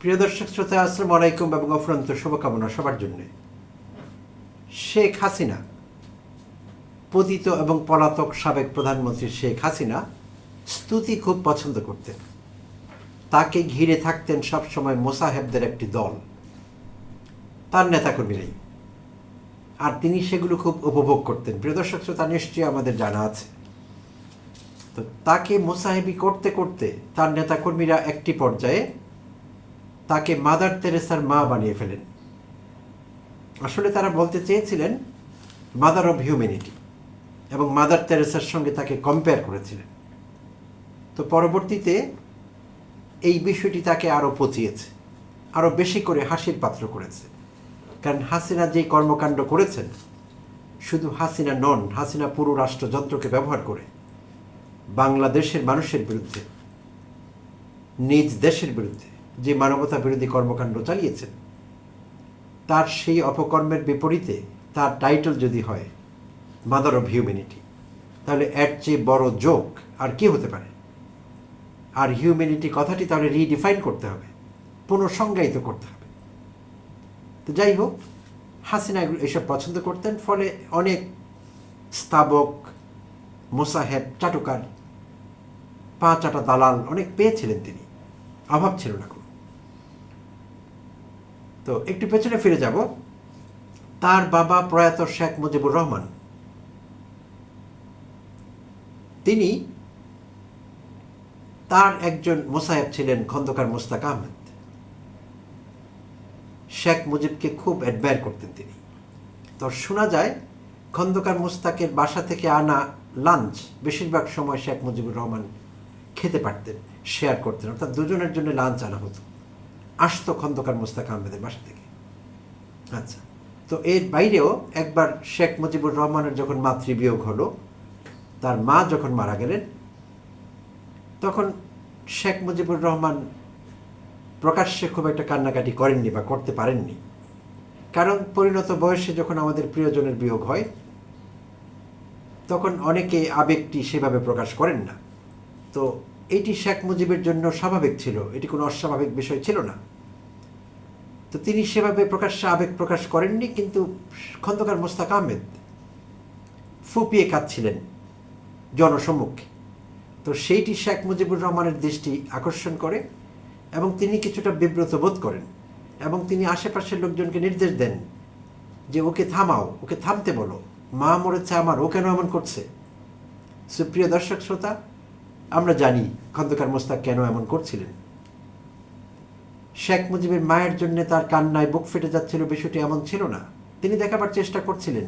প্রিয় দর্শক শ্রোতা, আসসালামু আলাইকুম এবং অফুরন্ত শুভকামনা সবার জন্য। শেখ হাসিনা, পতিত এবং পলাতক সাবেক প্রধানমন্ত্রী শেখ হাসিনা স্তুতি খুব পছন্দ করতেন। তাকে ঘিরে থাকতেন সবসময় মোসাহেবদের একটি দল, তার নেতাকর্মীরাই, আর তিনি সেগুলো খুব উপভোগ করতেন। প্রিয় দর্শক শ্রোতা, নিশ্চয়ই আমাদের জানা আছে। তো তাকে মোসাহেবি করতে করতে তার নেতাকর্মীরা একটি পর্যায়ে তাকে মাদার তেরেসার মা বানিয়ে ফেলেন। আসলে তারা বলতে চেয়েছিলেন মাদার অব হিউম্যানিটি, এবং মাদার তেরেসার সঙ্গে তাকে কম্পেয়ার করেছিলেন। তো পরবর্তীতে এই বিষয়টি তাকে আরও পচিয়েছে, আরও বেশি করে হাসির পাত্র করেছে। কারণ হাসিনা যেই কর্মকাণ্ড করেছেন, শুধু হাসিনা নন, হাসিনা পুরো রাষ্ট্রযন্ত্রকে ব্যবহার করে বাংলাদেশের মানুষের বিরুদ্ধে, নিজ দেশের বিরুদ্ধে যে মানবতা বিরোধী কর্মকাণ্ড চালিয়েছেন, তার সেই অপকর্মের বিপরীতে তার টাইটেল যদি হয় মাদার অব হিউম্যানিটি, তাহলে এর চেয়ে বড় জোক আর কি হতে পারে? আর হিউম্যানিটি কথাটি তাহলে রিডিফাইন করতে হবে, পুনঃসংজ্ঞায়িত করতে হবে। তো যাই হোক, হাসিনা এসব পছন্দ করতেন, ফলে অনেক স্তাবক, মোসাহেব, চাটুকার, পা চাটা দালাল অনেক পেয়েছিলেন তিনি, অভাব ছিল না কোনো। তো একটু পেছনে ফিরে যাব। তার বাবা প্রয়াত শেখ মুজিবুর রহমান, তিনি, তার একজন মোসাহেব ছিলেন খন্দকার মোস্তাক আহমেদ। শেখ মুজিবকে খুব অ্যাডমায়ার করতেন তিনি। তো শোনা যায় খন্দকার মোস্তাকের বাসা থেকে আনা লাঞ্চ বেশিরভাগ সময় শেখ মুজিবুর রহমান খেতে পারতেন, শেয়ার করতেন, অর্থাৎ দুজনের জন্য লাঞ্চ আনা হতো, আসতো খন্দকার মোস্তাক আহমেদের বাসা থেকে। আচ্ছা, তো এর বাইরেও একবার শেখ মুজিবুর রহমানের যখন মাতৃবিয়োগ হলো, তার মা যখন মারা গেলেন, তখন শেখ মুজিবুর রহমান প্রকাশ্যে খুব একটা কান্নাকাটি করেননি বা করতে পারেননি। কারণ পরিণত বয়সে যখন আমাদের প্রিয়জনের বিয়োগ হয়, তখন অনেকে আবেগটি সেভাবে প্রকাশ করেন না। তো এটি শেখ মুজিবের জন্য স্বাভাবিক ছিল, এটি কোনো অস্বাভাবিক বিষয় ছিল না। তো তিনি সেভাবে প্রকাশ্যে আবেগ প্রকাশ করেননি, কিন্তু খন্দকার মোস্তাক আহমেদ ফুপিয়ে কাঁদছিলেন জনসম্মুখে। তো সেইটি শেখ মুজিবুর রহমানের দৃষ্টি আকর্ষণ করে, এবং তিনি কিছুটা বিব্রত বোধ করেন, এবং তিনি আশেপাশের লোকজনকে নির্দেশ দেন যে ওকে থামাও, ওকে থামতে বলো, মা মরেছে আমার, ও কেন এমন করছে? সুপ্রিয় দর্শক শ্রোতা, আমরা জানি খন্দকার মোস্তাক কেন এমন করছিলেন। শেখ মুজিবের মায়ের জন্য তার কান্নায় বুক ফেটে যাচ্ছিল, বিষয়টি এমন ছিল না। তিনি দেখাবার চেষ্টা করছিলেন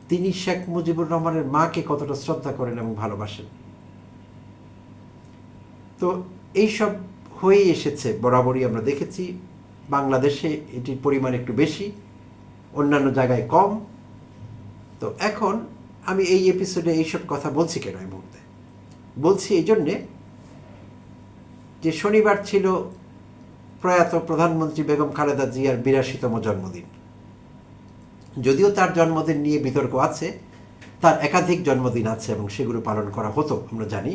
তিনি শেখ মুজিবুর রহমানের মাকে কতটা শ্রদ্ধা করেন এবং ভালোবাসেন। তো এইসব হয়েই এসেছে, বরাবরই আমরা দেখেছি। বাংলাদেশে এটির পরিমাণ একটু বেশি, অন্যান্য জায়গায় কম। তো এখন আমি এই এপিসোডে এইসব কথা বলছি কেন এই মুহূর্তে? বলছি এই জন্যে যে শনিবার ছিল প্রয়াত প্রধানমন্ত্রী বেগম খালেদা জিয়ার ৮২তম জন্মদিন। যদিও তার জন্মদিন নিয়ে বিতর্ক আছে, তার একাধিক জন্মদিন আছে এবং সেগুলো পালন করা হতো, আমরা জানি।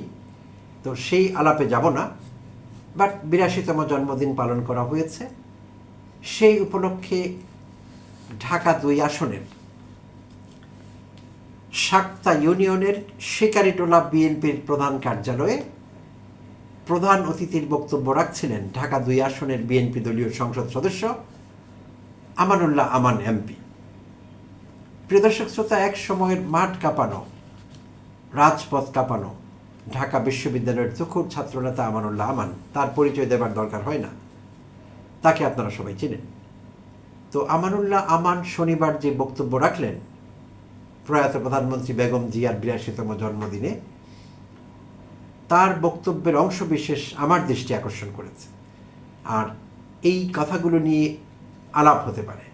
তো সেই আলাপে যাব না, বাট ৮২তম জন্মদিন পালন করা হয়েছে। সেই উপলক্ষে ঢাকা ২ আসনের শাক্তা ইউনিয়নের শিকারিটোলা বিএনপির প্রধান কার্যালয়ে প্রধান অতিথির বক্তব্য রাখছিলেন ঢাকা ২ আসনের বিএনপি দলীয় সংসদ সদস্য আমানুল্লাহ আমান এমপি। প্রিয় দর্শক শ্রোতা, এক সময়ের মাঠ কাঁপানো, রাজপথ কাঁপানো ঢাকা বিশ্ববিদ্যালয়ের তুখুর ছাত্রনেতা আমানুল্লাহ আমান, তার পরিচয় দেবার দরকার হয় না, তাকে আপনারা সবাই চেনেন। তো আমানুল্লাহ আমান শনিবার যে বক্তব্য রাখলেন প্রয়াত প্রধানমন্ত্রী বেগম জিয়ার ৮২তম জন্মদিনে, তার বক্তব্যের অংশবিশেষ আমার দৃষ্টি আকর্ষণ করেছে। আর এই কথাগুলো নিয়ে আলাপ হতে পারে,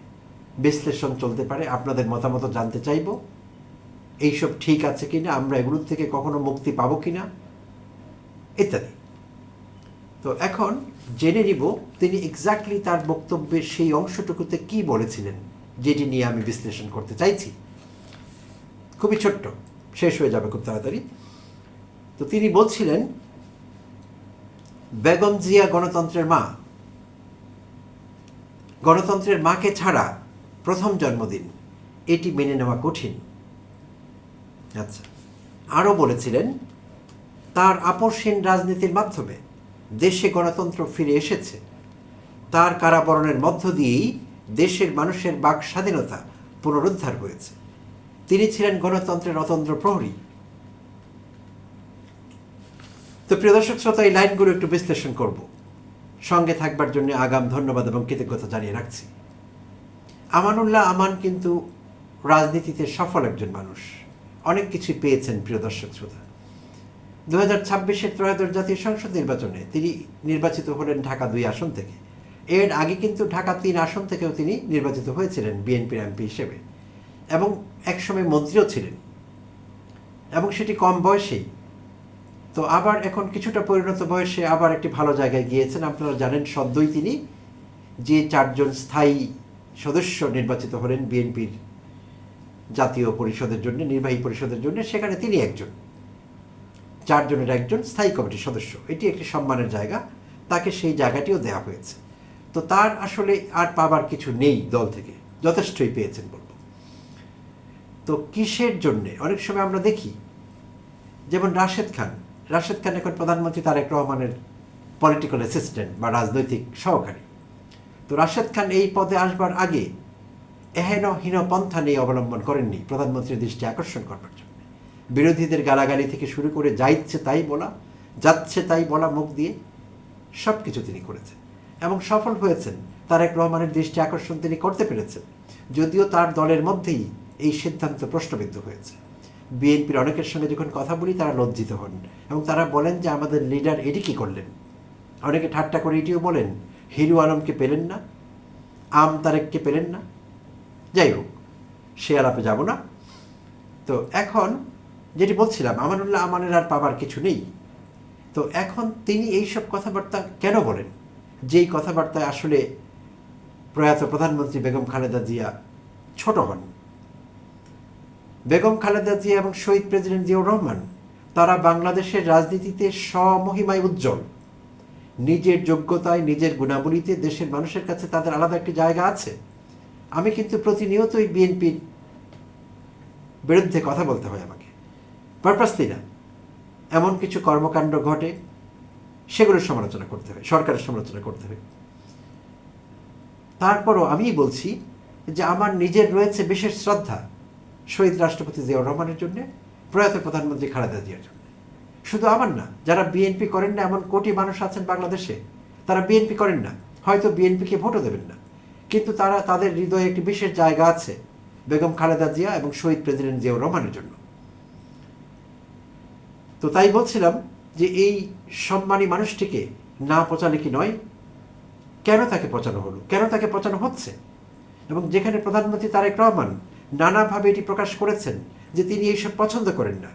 বিশ্লেষণ চলতে পারে, আপনাদের মতামত জানতে চাইব। এইসব ঠিক আছে কিনা, আমরা এগুলোর থেকে কখনো মুক্তি পাবো কিনা, ইত্যাদি। তো এখন জেনে নিব তিনি এক্স্যাক্টলি তার বক্তব্যের সেই অংশটুকুতে কি বলেছিলেন, যেটি নিয়ে আমি বিশ্লেষণ করতে চাইছি। খুবই ছোট্ট, শেষ হয়ে যাবে খুব তাড়াতাড়ি। তো তিনি বলছিলেন বেগম জিয়া গণতন্ত্রের মা, গণতন্ত্রের মাকে ছাড়া প্রথম জন্মদিন এটি মেনে নেওয়া কঠিন। আচ্ছা, আরও বলেছিলেন তার আপোষহীন রাজনীতির মাধ্যমে দেশে গণতন্ত্র ফিরে এসেছে। তার কারাবরণের মধ্য দিয়েই দেশের মানুষের বাক স্বাধীনতা পুনরুদ্ধার হয়েছে। তিনি ছিলেন গণতন্ত্রের অতন্দ্র প্রহরী। তো প্রিয় দর্শক শ্রোতা, এই লাইনগুলো একটু বিশ্লেষণ করব। সঙ্গে থাকবার জন্য আগাম ধন্যবাদ এবং কৃতজ্ঞতা জানিয়ে রাখছি। আমানুল্লাহ আমান কিন্তু রাজনীতিতে সফল একজন মানুষ, অনেক কিছু পেয়েছেন। প্রিয় দর্শক শ্রোতা, 2026-এর ত্রয়োদশ জাতীয় সংসদ নির্বাচনে তিনি নির্বাচিত হলেন ঢাকা 2 আসন থেকে। এর আগে কিন্তু ঢাকা 3 আসন থেকেও তিনি নির্বাচিত হয়েছিলেন বিএনপির এমপি হিসেবে, এবং একসময় মন্ত্রীও ছিলেন, এবং সেটি কম বয়সেই। তো আবার এখন কিছুটা পরিণত বয়সে আবার একটি ভালো জায়গায় গিয়েছেন। আপনারা জানেন সদ্যই তিনি যে 4 জন স্থায়ী সদস্য নির্বাচিত হলেন বিএনপির জাতীয় পরিষদের জন্য, নির্বাহী পরিষদের জন্য, সেখানে তিনি একজন, 4 জনের একজন স্থায়ী কমিটির সদস্য। এটি একটি সম্মানের জায়গা, তাকে সেই জায়গাটিও দেওয়া হয়েছে। তো তার আসলে আর পাবার কিছু নেই দল থেকে, যথেষ্টই পেয়েছেন বলব। তো কিসের জন্যে অনেক সময় আমরা দেখি, যেমন রাশেদ খান এখন প্রধানমন্ত্রী তারেক রহমানের পলিটিক্যাল অ্যাসিস্ট্যান্ট বা রাজনৈতিক সহকারী। তো রাশেদ খান এই পদে আসবার আগে এহেন হীন পন্থা নিয়ে অবলম্বন করেননি প্রধানমন্ত্রীর দৃষ্টি আকর্ষণ করবার জন্য। বিরোধীদের গালাগালি থেকে শুরু করে যা ইচ্ছে তাই বলা, যাচ্ছে তাই বলা মুখ দিয়ে, সব কিছু তিনি করেছেন এবং সফল হয়েছেন। তারেক রহমানের দৃষ্টি আকর্ষণ তিনি করতে পেরেছেন, যদিও তার দলের মধ্যেই এই সিদ্ধান্ত প্রশ্নবিদ্ধ হয়েছে। বিএনপির অনেকের সঙ্গে যখন কথা বলি তারা লজ্জিত হন এবং তারা বলেন যে আমাদের লিডার এটি কী করলেন। অনেকে ঠাট্টা করে এটিও বলেন, হিরু আলমকে পেলেন না, আম তারেককে পেলেন না। যাই হোক, সে আলাপে যাব না। তো এখন যেটি বলছিলাম, আমানুল্লাহ আমানের আর পাবার কিছু নেই। তো এখন তিনি এইসব কথাবার্তা কেন বলেন, যেই কথাবার্তায় আসলে প্রয়াত প্রধানমন্ত্রী বেগম খালেদা জিয়া ছোট হন। বেগম খালেদা জিয়া এবং শহীদ প্রেসিডেন্ট জিয়াউর রহমান তারা বাংলাদেশের রাজনীতিতে স্বমহিমায় উজ্জ্বল। নিজের যোগ্যতায়, নিজের গুণাবলীতে দেশের মানুষের কাছে তাদের আলাদা একটি জায়গা আছে। আমি কিন্তু প্রতিনিয়তই বিএনপির বিরুদ্ধে কথা বলতে হয় আমাকে, পারপাসলি না। এমন কিছু কর্মকাণ্ড ঘটে, সেগুলোর সমালোচনা করতে হয়, সরকারের সমালোচনা করতে হয়। তারপরও আমি বলছি যে আমার নিজের রয়েছে বিশেষ শ্রদ্ধা শহীদ রাষ্ট্রপতি জিয়াউর রহমানের জন্য, প্রয়াত প্রধানমন্ত্রী খালেদা জিয়ার জন্য। শুধু আমার না, যারা বিএনপি করেন না এমন কোটি মানুষ আছেন বাংলাদেশে, তারা বিএনপি করেন না, হয়তো বিএনপিকে ভোটও দেবেন না, কিন্তু তারা, তাদের হৃদয়ে একটি বিশেষ জায়গা আছে বেগম খালেদা জিয়া এবং শহীদ প্রেসিডেন্ট জিয়াউর রহমানের জন্য। তো তাই বলছিলাম যে এই সম্মানী মানুষটিকে না পচালে কি নয়? কেন তাকে পচানো হলো, কেন তাকে পচানো হচ্ছে? এবং যেখানে প্রধানমন্ত্রী তারেক রহমান নানাভাবে এটি প্রকাশ করেছেন যে তিনি এইসব পছন্দ করেন না,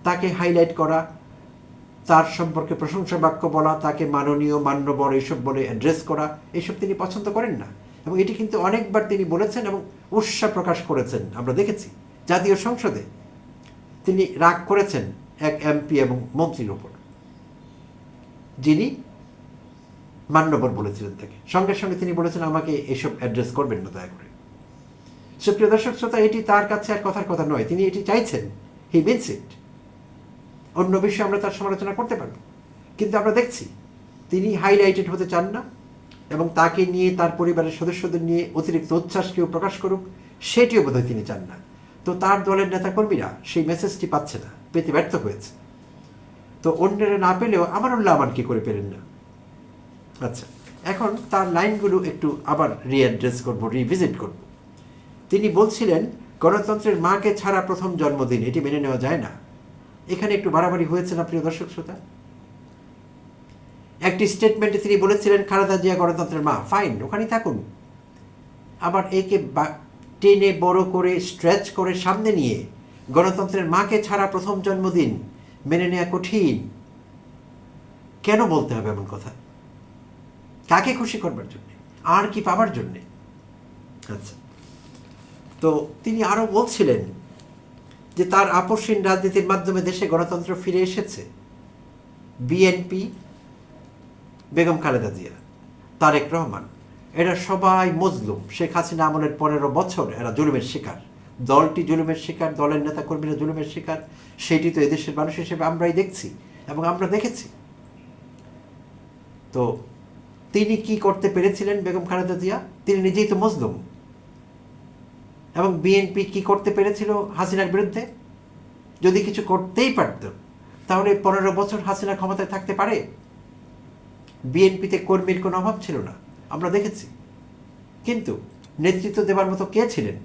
তাকে হাইলাইট করা, তার সম্পর্কে প্রশংসা বাক্য বলা, তাকে মাননীয়, মান্যবর এইসব বলে অ্যাড্রেস করা, এইসব তিনি পছন্দ করেন না। এবং এটি কিন্তু অনেকবার তিনি বলেছেন এবং উৎসাহ প্রকাশ করেছেন। আমরা দেখেছি জাতীয় সংসদে তিনি রাগ করেছেন এক এমপি এবং মন্ত্রীর ওপর, যিনি মান্যবর বলেছিলেন তাকে। সঙ্গে সঙ্গে তিনি বলেছেন আমাকে এসব অ্যাড্রেস করবেন না দয়া করে। সুপ্রিয় দর্শক শ্রোতা, এটি তার কাছে আর কথার কথা নয়, তিনি এটি চাইছেন, হি মিনস ইট। অন্য বিষয়ে আমরা তার সমালোচনা করতে পারব, কিন্তু আমরা দেখছি তিনি হাইলাইটেড হতে চান না এবং তাকে নিয়ে, তার পরিবারের সদস্যদের নিয়ে অতিরিক্ত উচ্ছ্বাস কেউ প্রকাশ করুক, সেটিও বোধহয় তিনি চান না। তো তার দলের নেতাকর্মীরা সেই মেসেজটি পাচ্ছে না, পেতে ব্যর্থ হয়েছে। তো অন্যেরা না পেলেও আমানুল্লাহ আমান কি করে পেলেন না? আচ্ছা, এখন তার লাইনগুলো একটু আবার রিঅ্যাড্রেস করবো, রিভিজিট করব। তিনি বলছিলেন গণতন্ত্রের মাকে ছাড়া প্রথম জন্মদিন এটি মেনে নেওয়া যায় না। এখানে একটু বাড়াবাড়ি হয়েছে না প্রিয় দর্শক শ্রোতা? একটি স্টেটমেন্টে তিনি বলেছিলেন খালেদা জিয়া গণতন্ত্রের মা, ফাইন, ওখানেই থাকুন। আবার একে টেনে বড় করে স্ট্রেচ করে সামনে নিয়ে গণতন্ত্রের মাকে ছাড়া প্রথম জন্মদিন মেনে নেওয়া কঠিন। কেন বলতে হবে এমন কথা? কাকে খুশি করবার জন্য, আর কি পাবার জন্যে? আচ্ছা, তো তিনি আরো বলছিলেন যে তার আপোষহীন রাজনীতির মাধ্যমে দেশে গণতন্ত্র ফিরে এসেছে। বিএনপি, বেগম খালেদা জিয়া, তারেক রহমান এরা সবাই মজলুম। শেখ হাসিনা আমলের 15 বছর এরা জুলুমের শিকার, দলটি জুলুমের শিকার, দলের নেতাকর্মীরা জুলুমের শিকার। সেটি তো এদেশের মানুষ হিসেবে আমরাই দেখছি এবং আমরা দেখেছি। তো তিনি কি করতে পেরেছিলেন বেগম খালেদা জিয়া? তিনি নিজেই তো মজলুম। এবং বিএনপি কি করতে পেরেছিল হাসিনার বিরুদ্ধে? যদি কিছু করতেই পারত তাহলে 15 বছর হাসিনা ক্ষমতায় থাকতে পারে? বিএনপিতে কর্মীর কোনো অভাব ছিল না, আমরা দেখেছি। কিন্তু নেতৃত্ব দেবার মতো কে ছিলেন?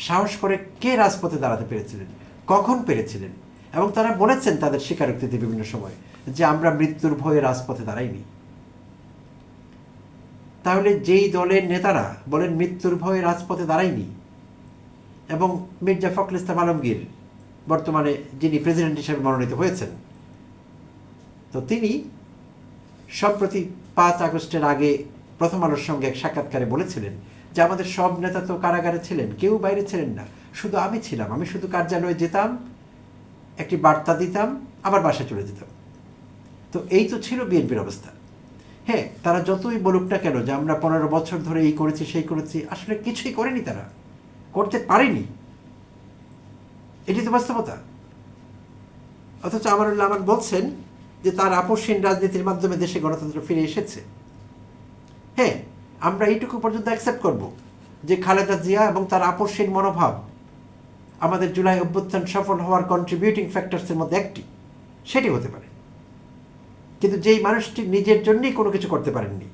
সাহস করে কে রাজপথে দাঁড়াতে পেরেছিলেন? কখন পেরেছিলেন? এবং তারা বলেছেন তাদের স্বীকারোক্তিতে বিভিন্ন সময় যে আমরা মৃত্যুর ভয়ে রাজপথে দাঁড়াইনি। তাহলে যেই দলের নেতারা বলেন মৃত্যুর ভয়ে রাজপথে দাঁড়ায়নি, এবং মির্জা ফখরুল ইসলাম আলমগীর বর্তমানে যিনি প্রেসিডেন্ট হিসেবে মনোনীত হয়েছেন, তো তিনি সম্প্রতি 5 আগস্টের আগে প্রথম আলোর সঙ্গে এক সাক্ষাৎকারে বলেছিলেন যে আমাদের সব নেতা তো কারাগারে ছিলেন, কেউ বাইরে ছিলেন না, শুধু আমি ছিলাম। আমি শুধু কার্যালয়ে যেতাম, একটি বার্তা দিতাম, আবার বাসায় চলে যেতাম। তো এই তো ছিল বিএনপির অবস্থা। হ্যাঁ, তারা যতই বলুক না কেন যে আমরা 15 বছর ধরে এই করেছি সেই করেছি, আসলে কিছুই করেনি, তারা করতে পারেনি। এটি তো বাস্তবতা। অথচ আমানুল্লাহ আমান বলছেন যে তার আপসহীন রাজনীতির মাধ্যমে দেশে গণতন্ত্র ফিরে এসেছে। হ্যাঁ, আমরা এইটুকু পর্যন্ত অ্যাকসেপ্ট করব যে খালেদা জিয়া এবং তার আপসহীন মনোভাব আমাদের জুলাই অভ্যুত্থান সফল হওয়ার কন্ট্রিবিউটিং ফ্যাক্টরসের মধ্যে একটি, সেটি হতে পারে। কিন্তু যেই মানুষটি নিজের জন্যই কোনো কিছু করতে পারেননি,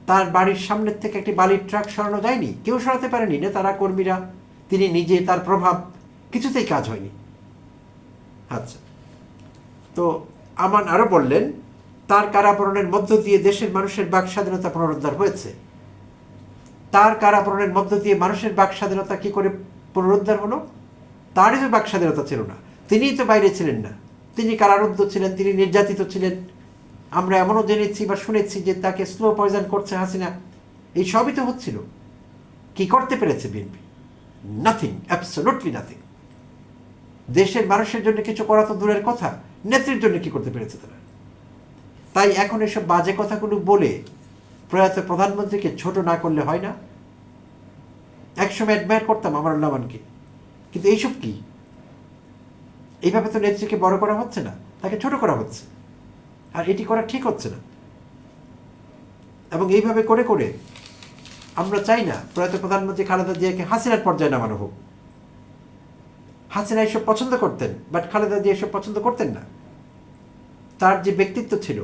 তার বাড়ির সামনের থেকে একটি বালির ট্রাক সরানো যায়নি, কেউ সরাতে পারেনি, নেতারা, কর্মীরা, তিনি নিজে, তার প্রভাব, কিছুতেই কাজ হয়নি। আচ্ছা, তো আমান আরও বললেন তার কারাবরণের মধ্য দিয়ে দেশের মানুষের বাক স্বাধীনতা পুনরুদ্ধার হয়েছে। তার কারাবরণের মধ্য দিয়ে মানুষের বাক স্বাধীনতা কি করে পুনরুদ্ধার হলো? তারই তো বাক স্বাধীনতা ছিল না, তিনিই তো বাইরে ছিলেন না, তিনি কারারুদ্ধ ছিলেন, তিনি নির্যাতিত ছিলেন। আমরা এমনও জেনেছি বা শুনেছি যে তাকে স্লো পয়জন করছে হাসিনা। এই সবই তো হচ্ছিল। কি করতে পেরেছে বিএনপি? Nothing, absolutely nothing. দেশের মানুষের জন্য কিছু করা তো দূরের কথা, নেত্রীর জন্য কি করতে পেরেছে তারা? তাই এখন এসব বাজে কথাগুলো বলে প্রয়াত প্রধানমন্ত্রীকে ছোট না করলে হয় না। একসময় অ্যাডমায়ার করতাম আমানুল্লাহ আমানকে, কিন্তু এইসব কি? এইভাবে তো নেত্রীকে বড় করা হচ্ছে না, তাকে ছোট করা হচ্ছে, আর এটি করা ঠিক হচ্ছে না। এবং এইভাবে করে করে আমরা চাই না প্রয়াত প্রধানমন্ত্রী খালেদা জিয়াকে হাসিনার পর্যায়ে নামানো হোক। হাসিনা এসব পছন্দ করতেন, বাট খালেদা জিয়া এসব পছন্দ করতেন না। তার যে ব্যক্তিত্ব ছিল,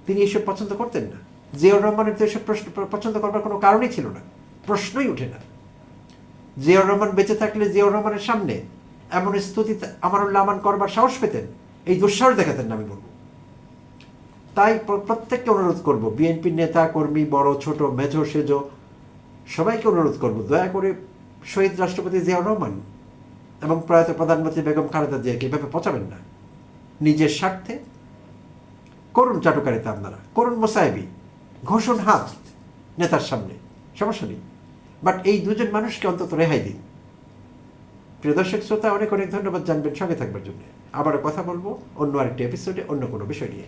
তিনি এসব পছন্দ করতেন না। জিয়াউর রহমানের তো এসব পছন্দ করবার কোনো কারণই ছিল না, প্রশ্নই ওঠে না। জিয়াউর রহমান বেঁচে থাকলে জিয়াউর রহমানের সামনে এমন স্তুতি আমানুল্লাহ আমান করবার সাহস পেতেন, এই দুঃসাহস দেখাতেন না, আমি বলবো। তাই প্রত্যেককে অনুরোধ করব, বিএনপির নেতা কর্মী, বড় ছোট, মেজো সেজো, সবাইকে অনুরোধ করব, দয়া করে শহীদ রাষ্ট্রপতি জিয়াউর রহমান এবং প্রয়াত প্রধানমন্ত্রী বেগম খালেদা জিয়াকে এভাবে পচাবেন না। নিজের স্বার্থে করুন চাটুকারিতা, আপনারা করুন মোসাহেবি, ঘোষণ হাত নেতার সামনে, সমস্যা নেই, বাট এই দুজন মানুষকে অন্তত রেহাই দিন। প্রিয় দর্শক শ্রোতা, অনেক অনেক ধন্যবাদ জানবেন সঙ্গে থাকবার জন্য। আবারও কথা বলবো অন্য আরেকটি এপিসোডে অন্য কোনো বিষয় নিয়ে।